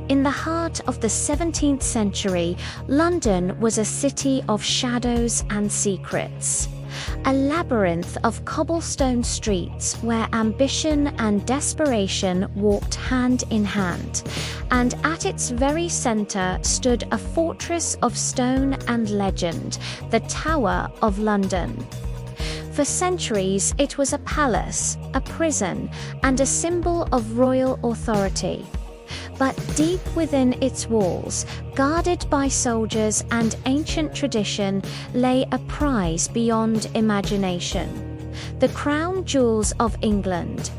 In the heart of the 17th century, London was a city of shadows and secrets. A labyrinth of cobblestone streets where ambition and desperation walked hand in hand, and at its very center stood a fortress of stone and legend, the Tower of London. For centuries, it was a palace, a prison, and a symbol of royal authority. But deep within its walls, guarded by soldiers and ancient tradition, lay a prize beyond imagination. The crown jewels of England,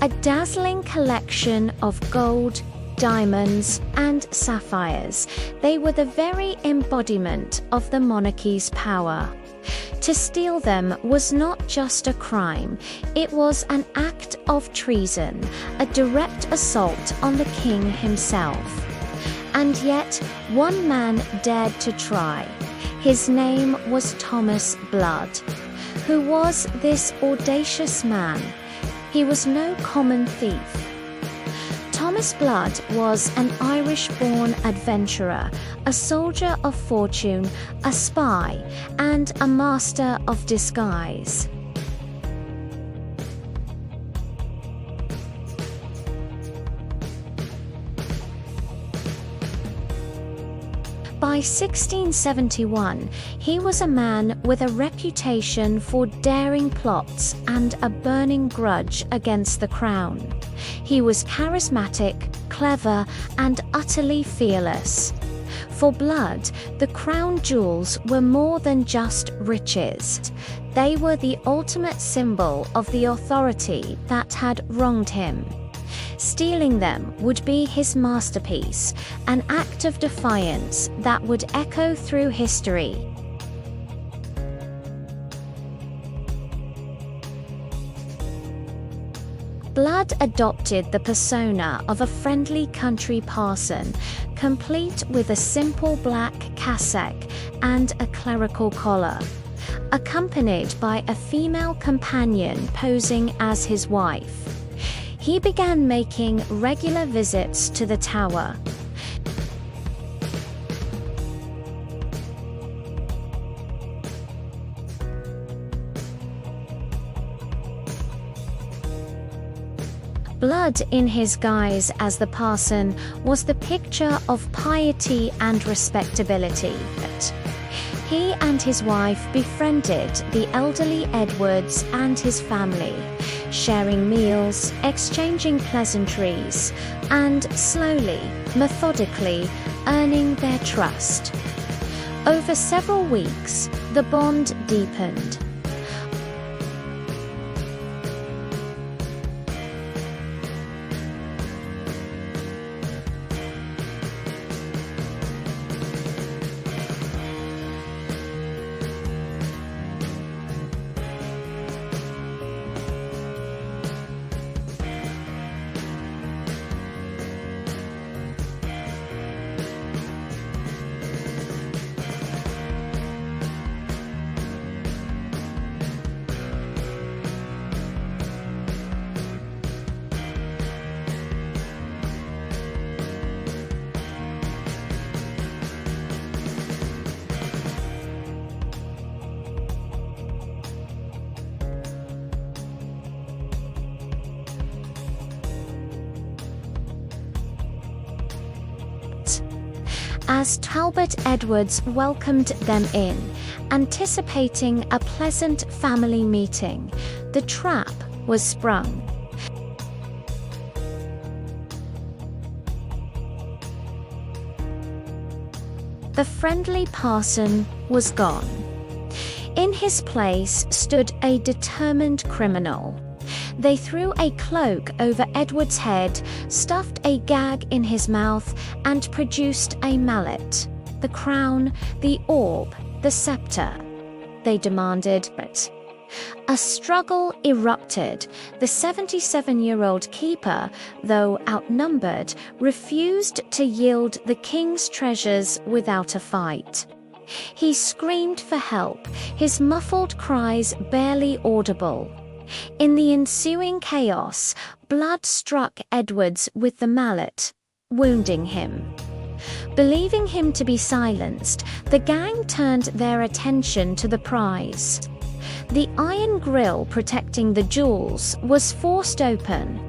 a dazzling collection of gold, diamonds, and sapphires. They were the very embodiment of the monarchy's power. To steal them was not just a crime, it was an act of treason, a direct assault on the king himself. And yet, one man dared to try. His name was Thomas Blood. Who was this audacious man? He was no common thief. Thomas Blood was an Irish-born adventurer, a soldier of fortune, a spy, and a master of disguise. By 1671, he was a man with a reputation for daring plots and a burning grudge against the crown. He was charismatic, clever, and utterly fearless. For Blood, the crown jewels were more than just riches. They were the ultimate symbol of the authority that had wronged him. Stealing them would be his masterpiece, an act of defiance that would echo through history. Blood adopted the persona of a friendly country parson, complete with a simple black cassock and a clerical collar, accompanied by a female companion posing as his wife. He began making regular visits to the tower. Blood, in his guise as the parson, was the picture of piety and respectability. He and his wife befriended the elderly Edwards and his family, sharing meals, exchanging pleasantries, and slowly, methodically, earning their trust. Over several weeks, the bond deepened. As Talbot Edwards welcomed them in, anticipating a pleasant family meeting, the trap was sprung. The friendly parson was gone. In his place stood a determined criminal. They threw a cloak over Edward's head, stuffed a gag in his mouth, and produced a mallet. The crown, the orb, the scepter. They demanded it. A struggle erupted. The 77-year-old keeper, though outnumbered, refused to yield the king's treasures without a fight. He screamed for help, his muffled cries barely audible. In the ensuing chaos, Blood struck Edwards with the mallet. wounding him. Believing him to be silenced, the gang turned their attention to the prize. The iron grille protecting the jewels was forced open.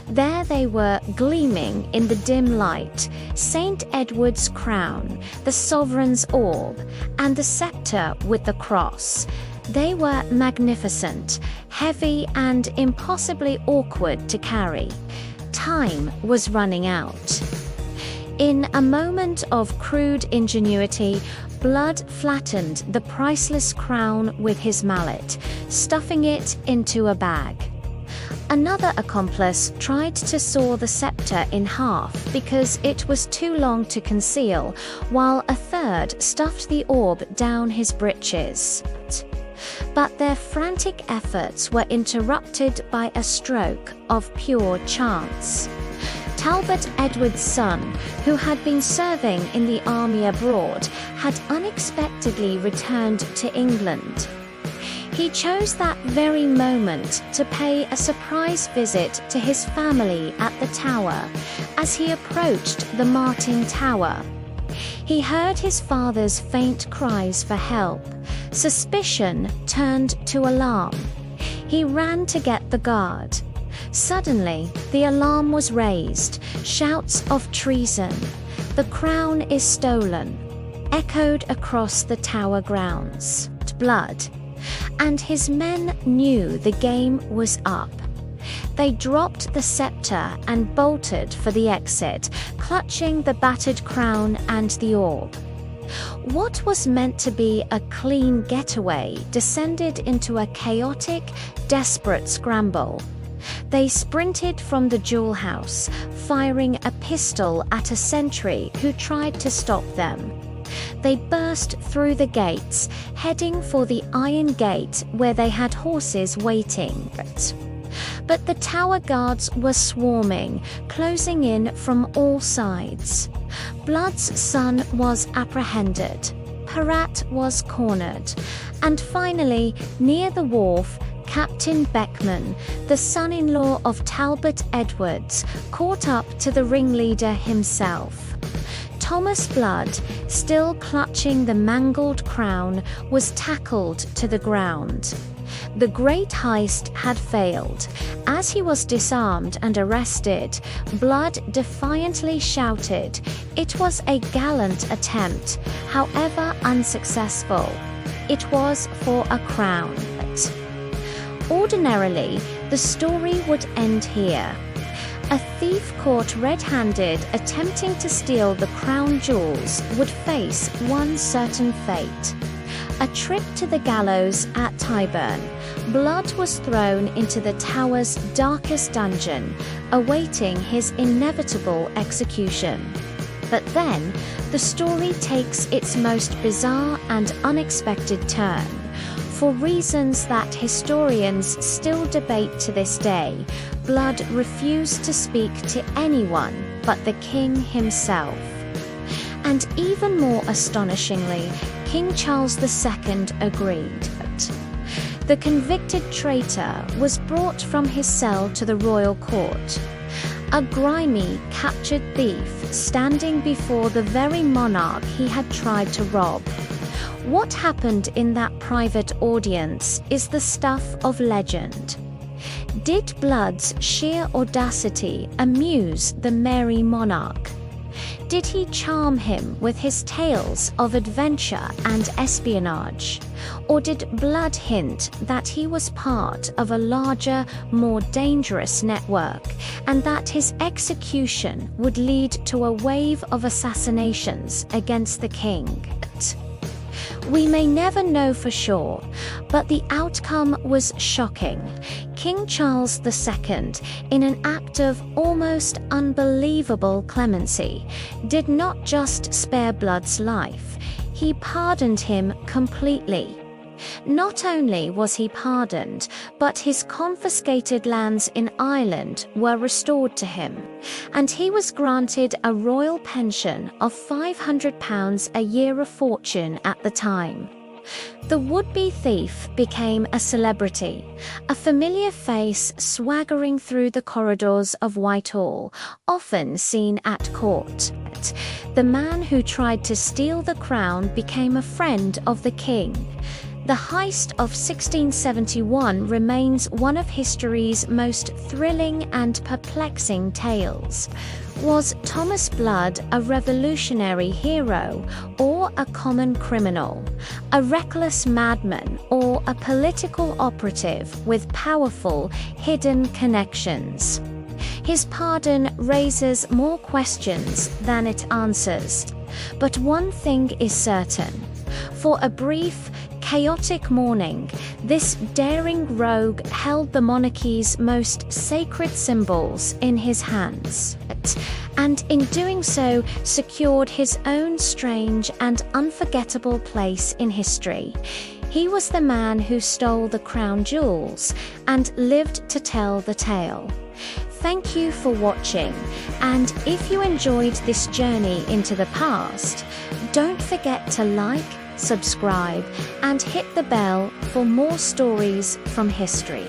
There they were, gleaming in the dim light: St. Edward's crown, the sovereign's orb, and the scepter with the cross. They were magnificent, heavy, and impossibly awkward to carry. Time was running out. In a moment of crude ingenuity, Blood flattened the priceless crown with his mallet, stuffing it into a bag. Another accomplice tried to saw the scepter in half because it was too long to conceal, while a third stuffed the orb down his breeches. But their frantic efforts were interrupted by a stroke of pure chance. Talbot Edward's son, who had been serving in the army abroad, had unexpectedly returned to England. He chose that very moment to pay a surprise visit to his family at the Tower. As he approached the Martin Tower, he heard his father's faint cries for help. Suspicion turned to alarm. He ran to get the guard. Suddenly, the alarm was raised. Shouts of treason, "The crown is stolen," echoed across the tower grounds. Blood. And his men knew the game was up. They dropped the scepter and bolted for the exit, clutching the battered crown and the orb. What was meant to be a clean getaway descended into a chaotic, desperate scramble. They sprinted from the jewel house, firing a pistol at a sentry who tried to stop them. They burst through the gates, heading for the iron gate where they had horses waiting. But the tower guards were swarming, closing in from all sides. Blood's son was apprehended. Parat was cornered. And finally, near the wharf, Captain Beckman, the son-in-law of Talbot Edwards, caught up to the ringleader himself. Thomas Blood, still clutching the mangled crown, was tackled to the ground. The great heist had failed. As he was disarmed and arrested, Blood defiantly shouted, "It was a gallant attempt, however unsuccessful. It was for a crown." Ordinarily, the story would end here. A thief caught red-handed attempting to steal the crown jewels would face one certain fate: a trip to the gallows at Tyburn. Blood was thrown into the tower's darkest dungeon, awaiting his inevitable execution. But then, the story takes its most bizarre and unexpected turn. For reasons that historians still debate to this day, Blood refused to speak to anyone but the king himself. And even more astonishingly, King Charles II agreed. The convicted traitor was brought from his cell to the royal court. A grimy, captured thief standing before the very monarch he had tried to rob. What happened in that private audience is the stuff of legend. Did Blood's sheer audacity amuse the merry monarch? Did he charm him with his tales of adventure and espionage? Or did Blood hint that he was part of a larger, more dangerous network, and that his execution would lead to a wave of assassinations against the king? We may never know for sure, but the outcome was shocking. King Charles II, in an act of almost unbelievable clemency, did not just spare Blood's life, he pardoned him completely. Not only was he pardoned, but his confiscated lands in Ireland were restored to him, and he was granted a royal pension of £500 a year, a fortune at the time. The would-be thief became a celebrity, a familiar face swaggering through the corridors of Whitehall, often seen at court. The man who tried to steal the crown became a friend of the king. The heist of 1671 remains one of history's most thrilling and perplexing tales. Was Thomas Blood a revolutionary hero or a common criminal, a reckless madman or a political operative with powerful, hidden connections? His pardon raises more questions than it answers. But one thing is certain. For a brief, chaotic morning, this daring rogue held the monarchy's most sacred symbols in his hands, and in doing so secured his own strange and unforgettable place in history. He was the man who stole the crown jewels and lived to tell the tale. Thank you for watching, and if you enjoyed this journey into the past, don't forget to like, subscribe, and hit the bell for more stories from history.